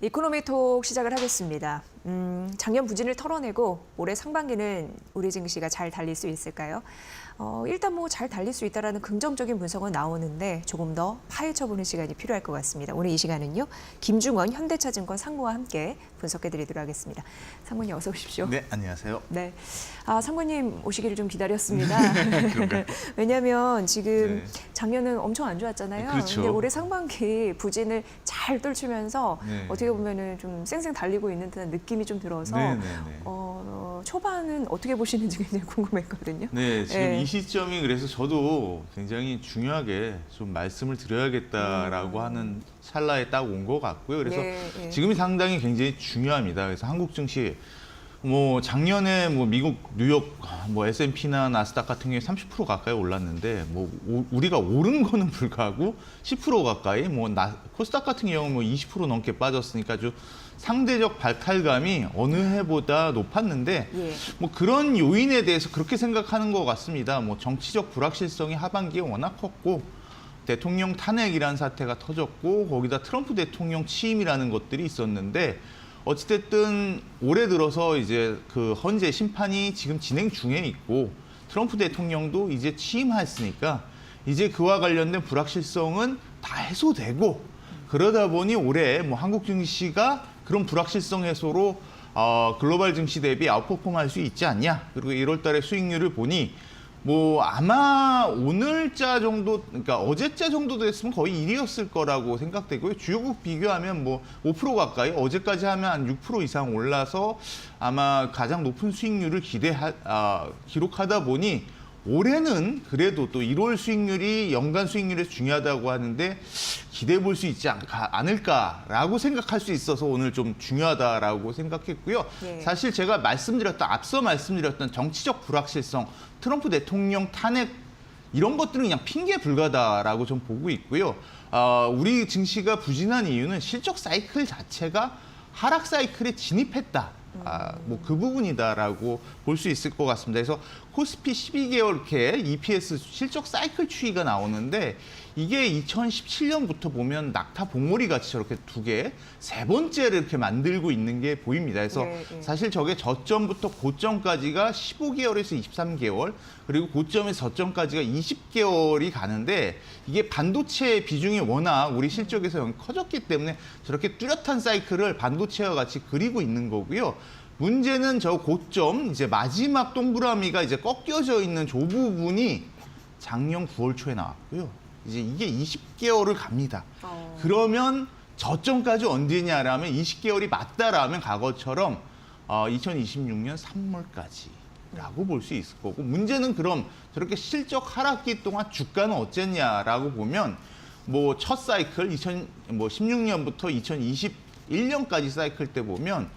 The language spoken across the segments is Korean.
이코노미톡 시작을 하겠습니다. 작년 부진을 털어내고 올해 상반기는 우리 증시가 잘 달릴 수 있을까요? 일단 잘 달릴 수 있다라는 긍정적인 분석은 나오는데 조금 더 파헤쳐보는 시간이 필요할 것 같습니다. 오늘 이 시간은요, 김중원 현대차증권 상무와 함께 분석해드리도록 하겠습니다. 상무님 어서 오십시오. 네, 안녕하세요. 네, 상무님 오시기를 좀 기다렸습니다. 그런가요? 왜냐하면 지금 네. 작년은 엄청 안 좋았잖아요. 그렇죠. 근데 올해 상반기 부진을 잘 뚫치면서 네. 어떻게 보면은 좀 쌩쌩 달리고 있는 듯한 느낌이 좀 들어서 네. 초반은 어떻게 보시는지 굉장히 궁금했거든요. 네, 지금 네. 이 시점이 그래서 저도 굉장히 중요하게 좀 말씀을 드려야겠다라고 하는 찰나에 딱 온 것 같고요. 그래서 예. 지금이 상당히 굉장히 중요합니다. 그래서 한국 증시 작년에 미국 뉴욕 S&P나 나스닥 같은 경우에 30% 가까이 올랐는데 우리가 오른 거는 불구하고 10% 가까이 코스닥 같은 경우는 20% 넘게 빠졌으니까 아주 상대적 발탈감이 어느 해보다 높았는데 예. 그런 요인에 대해서 그렇게 생각하는 것 같습니다. 정치적 불확실성이 하반기에 워낙 컸고 대통령 탄핵이라는 사태가 터졌고 거기다 트럼프 대통령 취임이라는 것들이 있었는데 어찌됐든 올해 들어서 이제 그 헌재 심판이 지금 진행 중에 있고 트럼프 대통령도 이제 취임했으니까 이제 그와 관련된 불확실성은 다 해소되고 그러다 보니 올해 한국 증시가 그런 불확실성 해소로 글로벌 증시 대비 아웃퍼폼할 수 있지 않냐. 그리고 1월 달에 수익률을 보니 아마 오늘자 정도, 그러니까 어제자 정도 됐으면 거의 1위였을 거라고 생각되고요. 주요국 비교하면 5% 가까이, 어제까지 하면 한 6% 이상 올라서 아마 가장 높은 수익률을 기록하다 보니 올해는 그래도 또 1월 수익률이 연간 수익률에서 중요하다고 하는데 기대해 볼 수 있지 않을까라고 생각할 수 있어서 오늘 좀 중요하다라고 생각했고요. 네. 사실 제가 앞서 말씀드렸던 정치적 불확실성, 트럼프 대통령 탄핵 이런 것들은 그냥 핑계 불가다라고 좀 보고 있고요. 우리 증시가 부진한 이유는 실적 사이클 자체가 하락 사이클에 진입했다. 그 부분이다라고 볼 수 있을 것 같습니다. 그래서 코스피 12개월 이렇게 EPS 실적 사이클 추이가 나오는데 이게 2017년부터 보면 낙타 봉오리 같이 저렇게 세 번째를 이렇게 만들고 있는 게 보입니다. 그래서 네. 사실 저게 저점부터 고점까지가 15개월에서 23개월, 그리고 고점에서 저점까지가 20개월이 가는데 이게 반도체 비중이 워낙 우리 실적에서 커졌기 때문에 저렇게 뚜렷한 사이클을 반도체와 같이 그리고 있는 거고요. 문제는 저 고점, 이제 마지막 동그라미가 이제 꺾여져 있는 저 부분이 작년 9월 초에 나왔고요. 이제 이게 20개월을 갑니다. 그러면 저점까지 언제냐라면 20개월이 맞다라면 과거처럼 2026년 3월까지라고 볼 수 있을 거고, 문제는 그럼 저렇게 실적 하락기 동안 주가는 어쨌냐라고 보면 첫 사이클 2016년부터 2021년까지 사이클 때 보면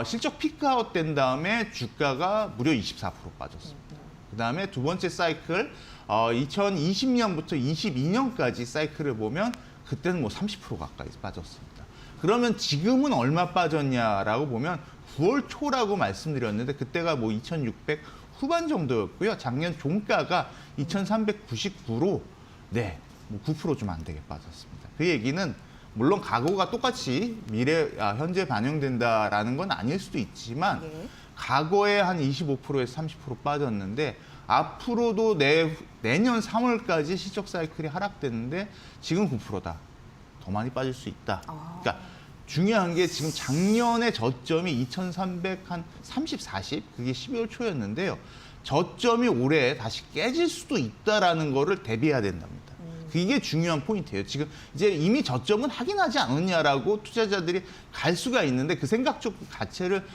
실적 피크아웃 된 다음에 주가가 무려 24% 빠졌습니다. 그다음에 두 번째 사이클 2020년부터 22년까지 사이클을 보면 그때는 30% 가까이 빠졌습니다. 그러면 지금은 얼마 빠졌냐라고 보면 9월 초라고 말씀드렸는데 그때가 2,600 후반 정도였고요. 작년 종가가 2,399로 9% 좀 안 되게 빠졌습니다. 그 얘기는 물론 과거가 똑같이 현재 반영된다라는 건 아닐 수도 있지만 과거에 한 25%에서 30% 빠졌는데 앞으로도 내년 3월까지 실적 사이클이 하락되는데 지금 9%다. 더 많이 빠질 수 있다. 그러니까 중요한 게 지금 작년에 저점이 2,300 한 30, 40 그게 12월 초였는데요. 저점이 올해 다시 깨질 수도 있다라는 거를 대비해야 된답니다. 이게 중요한 포인트예요. 지금 이제 이미 저점은 확인하지 않았냐라고 투자자들이 갈 수가 있는데 그 생각 자체를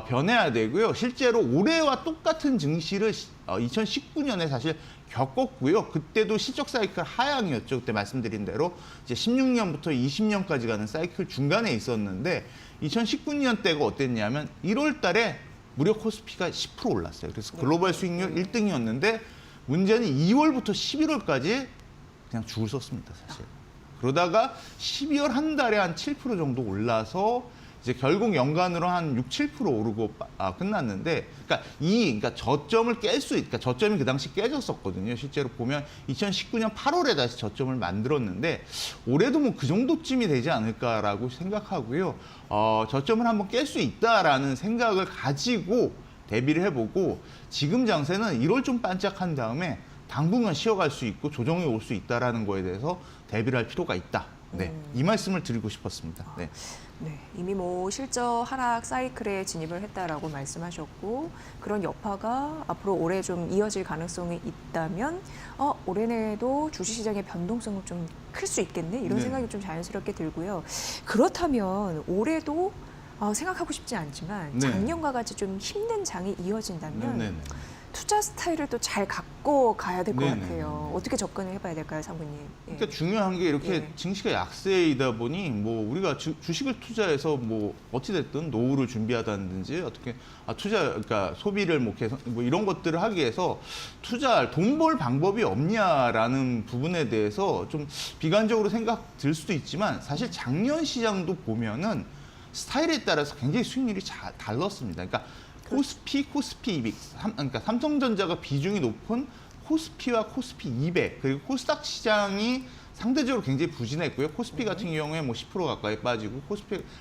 변해야 되고요. 실제로 올해와 똑같은 증시를 2019년에 사실 겪었고요. 그때도 실적 사이클 하향이었죠. 그때 말씀드린 대로 이제 16년부터 20년까지 가는 사이클 중간에 있었는데 2019년 때가 어땠냐면 1월 달에 무려 코스피가 10% 올랐어요. 그래서 글로벌 수익률 1등이었는데 문제는 2월부터 11월까지 그냥 죽을 썼습니다, 사실. 그러다가 12월 한 달에 한 7% 정도 올라서 이제 결국 연간으로 한 6, 7% 오르고 끝났는데, 그러니까 저점을 그러니까 저점이 그 당시 깨졌었거든요. 실제로 보면 2019년 8월에 다시 저점을 만들었는데 올해도 뭐 그 정도쯤이 되지 않을까라고 생각하고요. 저점을 한번 깰 수 있다라는 생각을 가지고 대비를 해보고 지금 장세는 1월 좀 반짝한 다음에 당분간 쉬어갈 수 있고 조정이 올 수 있다라는 거에 대해서 대비를 할 필요가 있다. 네, 이 말씀을 드리고 싶었습니다. 네. 네, 이미 뭐 실적 하락 사이클에 진입을 했다라고 말씀하셨고 그런 여파가 앞으로 올해 좀 이어질 가능성이 있다면 올해 내에도 주식시장의 변동성은 좀 클 수 있겠네 이런 네. 생각이 좀 자연스럽게 들고요. 그렇다면 올해도 생각하고 싶지 않지만 네. 작년과 같이 좀 힘든 장이 이어진다면 네네. 투자 스타일을 또 잘 갖고 가야 될 것 네네. 같아요. 어떻게 접근을 해봐야 될까요, 상무님? 예. 그러니까 중요한 게 이렇게 예. 증시가 약세이다 보니 뭐 우리가 주식을 투자해서 뭐 어찌 됐든 노후를 준비하다든지 어떻게 그러니까 소비를 뭐 개선 뭐 이런 것들을 하기 위해서 투자할 돈 벌 방법이 없냐라는 부분에 대해서 좀 비관적으로 생각 들 수도 있지만 사실 작년 시장도 보면은 스타일에 따라서 굉장히 수익률이 달랐습니다. 그러니까 코스피 200, 그러니까 삼성전자가 비중이 높은 코스피와 코스피 200 그리고 코스닥 시장이 상대적으로 굉장히 부진했고요. 코스피 같은 경우에 뭐 10% 가까이 빠지고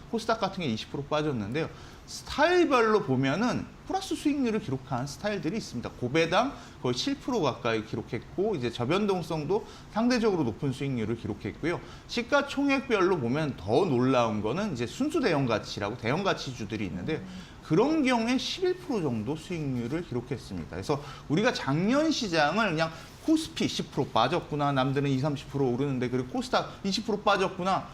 코스닥 같은 게 20% 빠졌는데요. 스타일별로 보면은 플러스 수익률을 기록한 스타일들이 있습니다. 고배당 거의 7% 가까이 기록했고 이제 저변동성도 상대적으로 높은 수익률을 기록했고요. 시가총액별로 보면 더 놀라운 거는 이제 순수 대형 가치라고 대형 가치주들이 있는데 그런 경우에 11% 정도 수익률을 기록했습니다. 그래서 우리가 작년 시장을 그냥 코스피 10% 빠졌구나, 남들은 20, 30% 오르는데 그리고 코스닥 20% 빠졌구나,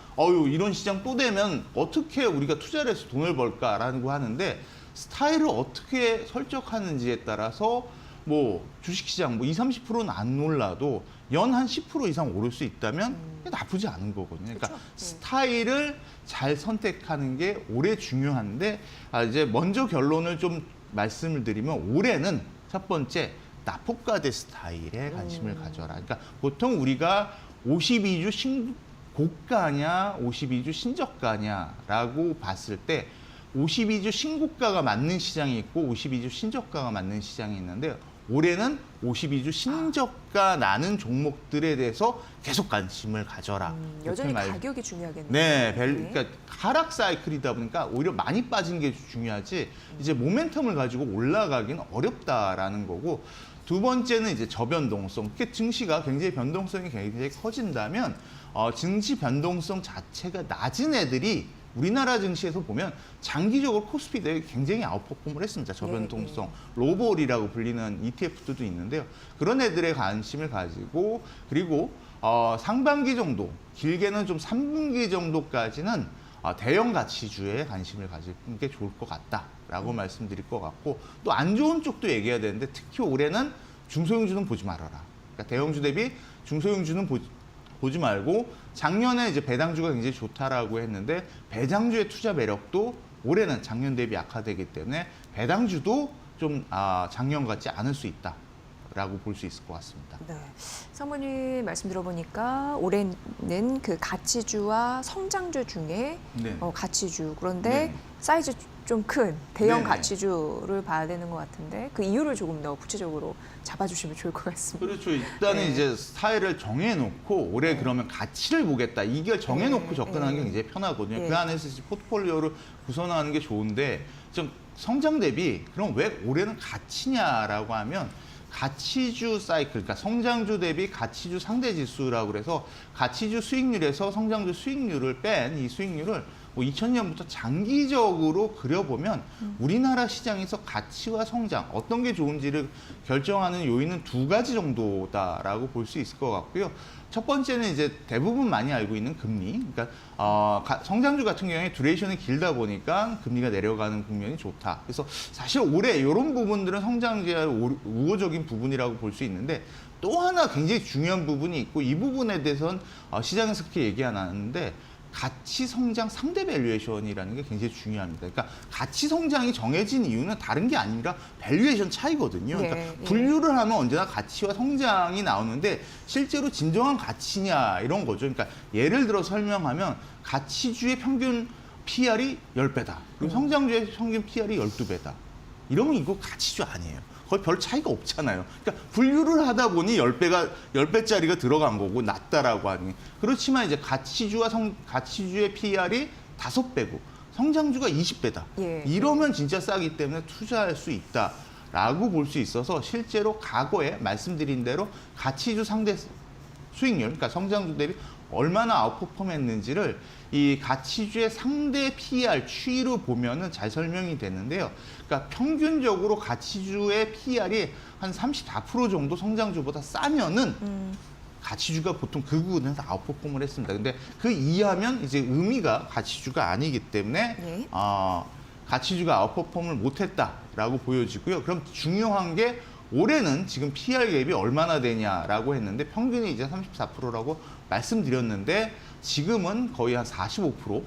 이런 시장 또 되면 어떻게 우리가 투자를 해서 돈을 벌까라는 거 하는데 스타일을 어떻게 설정하는지에 따라서 뭐 주식시장 뭐 20, 30%는 안 올라도 연 한 10% 이상 오를 수 있다면 나쁘지 않은 거거든요. 그러니까 그렇죠. 스타일을 잘 선택하는 게 올해 중요한데 이제 먼저 결론을 좀 말씀을 드리면 올해는 첫 번째 나포가대 스타일에 관심을 가져라. 그러니까 보통 우리가 52주 신고가냐 52주 신저가냐라고 봤을 때 52주 신고가가 맞는 시장이 있고 52주 신저가가 맞는 시장이 있는데 올해는 52주 신저가 나는 종목들에 대해서 계속 관심을 가져라. 여전히 이렇게 가격이 중요하겠네요. 네, 그러니까 하락 사이클이다 보니까 오히려 많이 빠진 게 중요하지 이제 모멘텀을 가지고 올라가기는 어렵다라는 거고 두 번째는 이제 저변동성. 이렇게 증시가 굉장히 변동성이 굉장히 커진다면 증시 변동성 자체가 낮은 애들이 우리나라 증시에서 보면 장기적으로 코스피 대비 굉장히 아웃퍼폼을 했습니다. 저변동성, 로볼이라고 불리는 ETF들도 있는데요. 그런 애들의 관심을 가지고 그리고 상반기 정도, 길게는 좀 3분기 정도까지는 대형 가치주에 관심을 가지는 게 좋을 것 같다라고 말씀드릴 것 같고 또 안 좋은 쪽도 얘기해야 되는데 특히 올해는 중소형주는 보지 말아라. 그러니까 대형주 대비 중소형주는 보지 말고 작년에 이제 배당주가 굉장히 좋다라고 했는데 배당주의 투자 매력도 올해는 작년 대비 약화되기 때문에 배당주도 좀 작년 같지 않을 수 있다라고 볼 수 있을 것 같습니다. 네. 사모님 말씀 들어보니까 올해는 그 가치주와 성장주 중에 네. 가치주 그런데 네. 사이즈 좀 큰 대형 네네. 가치주를 봐야 되는 것 같은데 그 이유를 조금 더 구체적으로 잡아주시면 좋을 것 같습니다. 그렇죠. 일단은 네. 이제 스타일을 정해놓고 올해 그러면 가치를 보겠다. 이걸 정해놓고 네. 접근하는 게 네. 굉장히 편하거든요. 네. 그 안에서 이제 포트폴리오를 구성하는 게 좋은데 좀 성장 대비 그럼 왜 올해는 가치냐라고 하면 가치주 사이클, 그러니까 성장주 대비 가치주 상대 지수라고 그래서 가치주 수익률에서 성장주 수익률을 뺀 이 수익률을 뭐 2000년부터 장기적으로 그려보면 우리나라 시장에서 가치와 성장 어떤 게 좋은지를 결정하는 요인은 두 가지 정도다라고 볼 수 있을 것 같고요. 첫 번째는 이제 대부분 많이 알고 있는 금리. 그러니까 성장주 같은 경우에 듀레이션이 길다 보니까 금리가 내려가는 국면이 좋다. 그래서 사실 올해 이런 부분들은 성장주의 우호적인 부분이라고 볼 수 있는데 또 하나 굉장히 중요한 부분이 있고 이 부분에 대해서는 시장에서 그렇게 얘기 안 하는데 가치 성장 상대 밸류에이션이라는 게 굉장히 중요합니다. 그러니까 가치 성장이 정해진 이유는 다른 게 아니라 밸류에이션 차이거든요. 그러니까 네, 네. 분류를 하면 언제나 가치와 성장이 나오는데 실제로 진정한 가치냐 이런 거죠. 그러니까 예를 들어 설명하면 가치주의 평균 PR이 10배다. 그리고 성장주의 평균 PR이 12배다. 이러면 이거 가치주 아니에요. 거의 별 차이가 없잖아요. 그러니까 분류를 하다 보니 10배짜리가 들어간 거고 낮다라고 하니. 그렇지만 이제 가치주의 PR이 5배고 성장주가 20배다. 예. 이러면 진짜 싸기 때문에 투자할 수 있다라고 볼 수 있어서 실제로 과거에 말씀드린 대로 가치주 상대 수익률, 그러니까 성장주 대비 얼마나 아웃퍼폼했는지를 이 가치주의 상대 PER 추이로 보면은 잘 설명이 되는데요. 그러니까 평균적으로 가치주의 PER이 한 34% 정도 성장주보다 싸면은 가치주가 보통 그 부분에서 아웃퍼폼을 했습니다. 근데 그 이하면 이제 의미가 가치주가 아니기 때문에 네. 가치주가 아웃퍼폼을 못했다라고 보여지고요. 그럼 중요한 게 올해는 지금 PER 갭이 얼마나 되냐라고 했는데 평균이 이제 34%라고 말씀드렸는데 지금은 거의 한 45%, 그러니까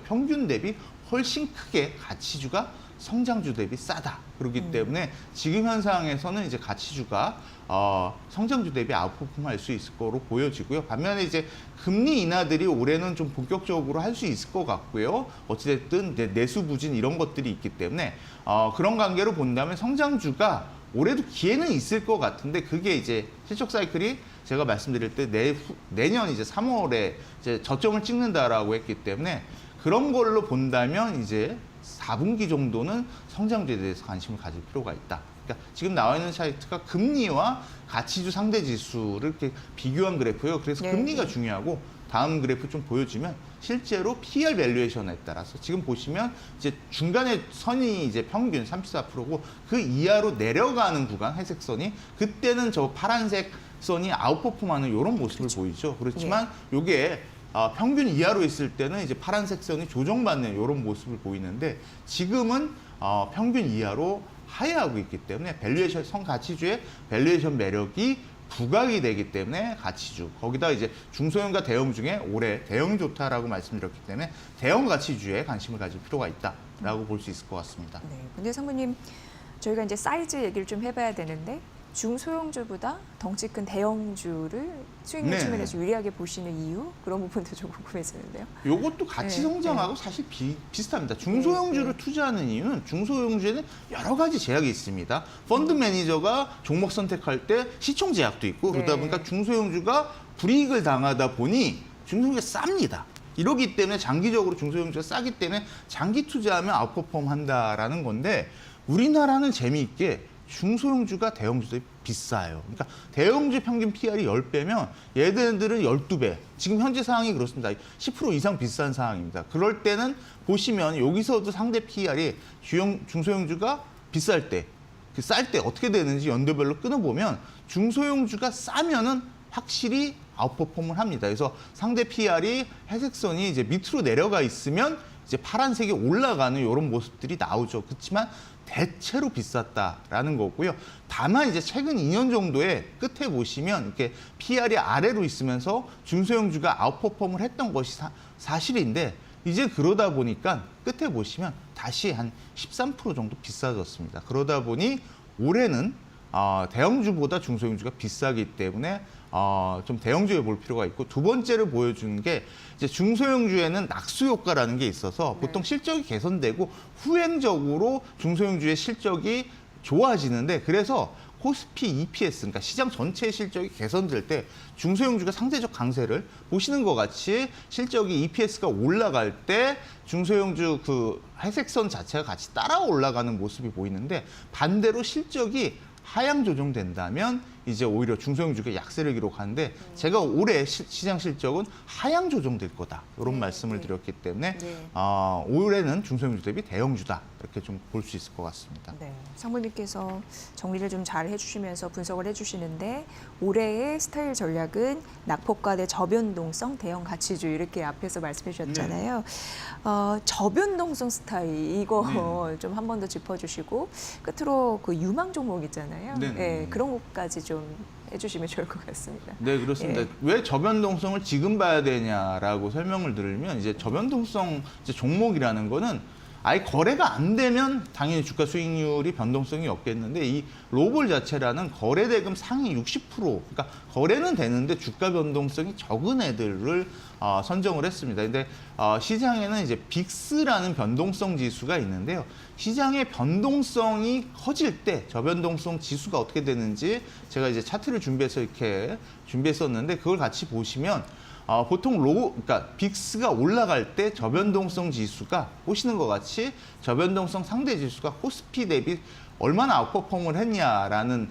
평균 대비 훨씬 크게 가치주가 성장주 대비 싸다. 그렇기 때문에 지금 현상에서는 이제 가치주가 성장주 대비 아웃퍼폼할 수 있을 거로 보여지고요. 반면에 이제 금리 인하들이 올해는 좀 본격적으로 할 수 있을 것 같고요. 어찌됐든 내수 부진 이런 것들이 있기 때문에 그런 관계로 본다면 성장주가 올해도 기회는 있을 것 같은데 그게 이제 실적 사이클이 제가 말씀드릴 때 내년 이제 3월에 이제 저점을 찍는다라고 했기 때문에 그런 걸로 본다면 이제 4분기 정도는 성장주에 대해서 관심을 가질 필요가 있다. 그러니까 지금 나와 있는 차트가 금리와 가치주 상대 지수를 이렇게 비교한 그래프예요. 그래서 네. 금리가 중요하고 다음 그래프 좀 보여주면 실제로 PER 밸류에이션에 따라서 지금 보시면 이제 중간에 선이 이제 평균 34%고 그 이하로 내려가는 구간 회색 선이 그때는 저 파란색 선이 아웃퍼폼하는 이런 모습을 보이죠. 그렇지만 요게 평균 이하로 있을 때는 이제 파란색 선이 조정받는 이런 모습을 보이는데 지금은 평균 이하로 하회하고 있기 때문에 밸류에이션 성가치주의 밸류에이션 매력이 부각이 되기 때문에 가치주 거기다 이제 중소형과 대형 중에 올해 대형이 좋다라고 말씀드렸기 때문에 대형 가치주에 관심을 가질 필요가 있다라고 볼 수 있을 것 같습니다. 네. 근데 상무님, 저희가 이제 사이즈 얘기를 좀 해봐야 되는데 중소형주보다 덩치 큰 대형주를 수익률 네. 측면에서 유리하게 보시는 이유? 그런 부분도 좀 궁금해지는데요. 요것도 같이 네, 성장하고 네. 사실 비슷합니다. 중소형주를 네. 투자하는 이유는 중소형주에는 여러 가지 제약이 있습니다. 펀드 매니저가 종목 선택할 때 시총 제약도 있고 그러다 네. 보니까 중소형주가 불이익을 당하다 보니 중소형주가 쌉니다. 이러기 때문에 장기적으로 중소형주가 싸기 때문에 장기 투자하면 아웃퍼폼 한다라는 건데 우리나라는 재미있게 중소형주가 대형주들이 비싸요. 그러니까 대형주 평균 PR이 10배면 얘네들은 12배. 지금 현재 상황이 그렇습니다. 10% 이상 비싼 상황입니다. 그럴 때는 보시면 여기서도 상대 PR이 중소형주가 비쌀 때, 그 쌀 때 어떻게 되는지 연도별로 끊어보면 중소형주가 싸면은 확실히 아웃퍼폼을 합니다. 그래서 상대 PR이 회색선이 이제 밑으로 내려가 있으면 이제 파란색이 올라가는 이런 모습들이 나오죠. 그렇지만 대체로 비쌌다라는 거고요. 다만 이제 최근 2년 정도의 끝에 보시면 이렇게 PR이 아래로 있으면서 중소형주가 아웃퍼폼을 했던 것이 사실인데 이제 그러다 보니까 끝에 보시면 다시 한 13% 정도 비싸졌습니다. 그러다 보니 올해는 대형주보다 중소형주가 비싸기 때문에 좀 대형주에 볼 필요가 있고 두 번째로 보여주는 게 이제 중소형주에는 낙수 효과라는 게 있어서 보통 실적이 개선되고 후행적으로 중소형주의 실적이 좋아지는데 그래서 코스피 EPS, 그러니까 시장 전체의 실적이 개선될 때 중소형주가 상대적 강세를 보시는 것 같이 실적이 EPS가 올라갈 때 중소형주 그 회색선 자체가 같이 따라 올라가는 모습이 보이는데 반대로 실적이 하향 조정된다면 이제 오히려 중소형주가 약세를 기록하는데 제가 올해 시장 실적은 하향 조정될 거다 이런 말씀을 드렸기 때문에 올해는 중소형주 대비 대형주다 이렇게 좀 볼 수 있을 것 같습니다. 네, 상무님께서 정리를 좀 잘 해주시면서 분석을 해주시는데 올해의 스타일 전략은 낙폭과 대 저변동성 대형 가치주 이렇게 앞에서 말씀해 주셨잖아요. 저변동성 스타일 이거 좀 한 번 더 짚어주시고 끝으로 그 유망 종목 있잖아요. 네. 네, 그런 것까지 좀 해주시면 좋을 것 같습니다. 네, 그렇습니다. 예. 왜 저변동성을 지금 봐야 되냐라고 설명을 드리면 이제 저변동성 이제 종목이라는 거는 아예 거래가 안 되면 당연히 주가 수익률이 변동성이 없겠는데 이 로볼 자체라는 거래 대금 상위 60%, 그러니까 거래는 되는데 주가 변동성이 적은 애들을 선정을 했습니다. 근데 시장에는 이제 빅스라는 변동성 지수가 있는데요. 시장의 변동성이 커질 때 저변동성 지수가 어떻게 되는지 제가 이제 차트를 준비해서 이렇게 준비했었는데 그걸 같이 보시면 보통 그러니까 빅스가 올라갈 때 저변동성 지수가 보시는 것 같이 저변동성 상대 지수가 코스피 대비 얼마나 아웃퍼폼을 했냐라는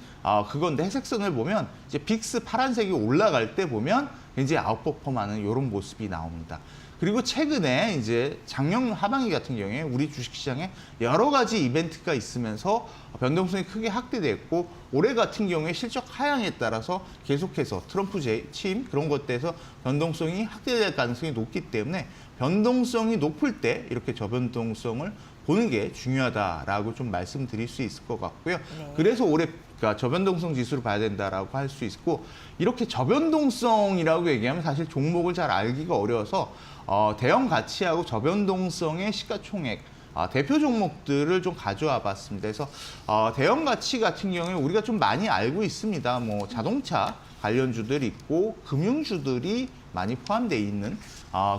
그건데 회색선을 보면 이제 빅스 파란색이 올라갈 때 보면 이제 아웃퍼폼하는 이런 모습이 나옵니다. 그리고 최근에 이제 작년 하반기 같은 경우에 우리 주식시장에 여러 가지 이벤트가 있으면서 변동성이 크게 확대됐고 올해 같은 경우에 실적 하향에 따라서 계속해서 트럼프 취임 그런 것들에서 변동성이 확대될 가능성이 높기 때문에 변동성이 높을 때 이렇게 저변동성을 보는 게 중요하다라고 좀 말씀드릴 수 있을 것 같고요. 네. 그래서 올해 그러니까 저변동성 지수를 봐야 된다라고 할 수 있고 이렇게 저변동성이라고 얘기하면 사실 종목을 잘 알기가 어려워서 대형 가치하고 저변동성의 시가총액 대표 종목들을 좀 가져와 봤습니다. 그래서 대형 가치 같은 경우에 우리가 좀 많이 알고 있습니다. 뭐 자동차 관련주들이 있고 금융주들이 많이 포함되어 있는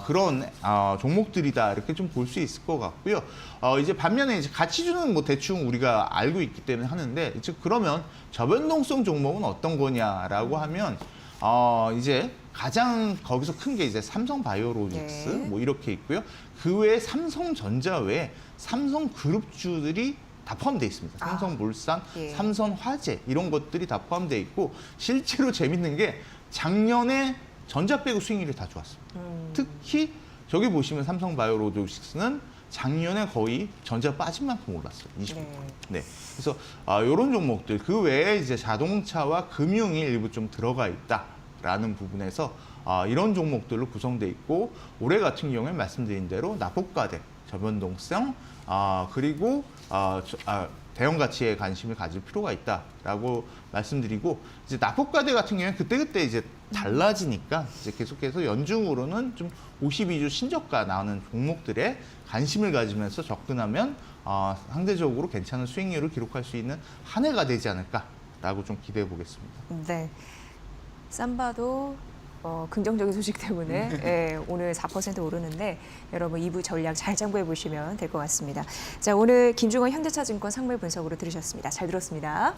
그런 종목들이다 이렇게 좀 볼 수 있을 것 같고요. 이제 반면에 이제 가치주는 뭐 대충 우리가 알고 있기 때문에 하는데 즉 그러면 저변동성 종목은 어떤 거냐라고 하면 이제 가장 거기서 큰 게 이제 삼성바이오로직스 네. 뭐 이렇게 있고요. 그 외에 삼성전자 외에 삼성그룹주들이 다 포함되어 있습니다. 삼성물산, 예. 삼성화재 이런 것들이 다 포함되어 있고 실제로 재밌는 게 작년에 전자 빼고 수익률이 다 좋았습니다. 특히 저기 보시면 삼성바이오로직스는 작년에 거의 전자 빠진 만큼 올랐어요. 20%. 네. 그래서 이런 종목들 그 외에 이제 자동차와 금융이 일부 좀 들어가 있다라는 부분에서 이런 종목들로 구성돼 있고 올해 같은 경우에 말씀드린 대로 납부과대, 저변동성 그리고 대형 가치에 관심을 가질 필요가 있다라고 말씀드리고 이제 납부과대 같은 경우에 그때그때 이제 달라지니까 이제 계속해서 연중으로는 좀 52주 신저가 나오는 종목들에 관심을 가지면서 접근하면 상대적으로 괜찮은 수익률을 기록할 수 있는 한 해가 되지 않을까라고 좀 기대해 보겠습니다. 네. 삼바도 긍정적인 소식 때문에 예, 오늘 4% 오르는데 여러분 2부 전략 잘 참고해 보시면 될 것 같습니다. 자, 오늘 김중원 현대차증권 상물 분석으로 들으셨습니다. 잘 들었습니다.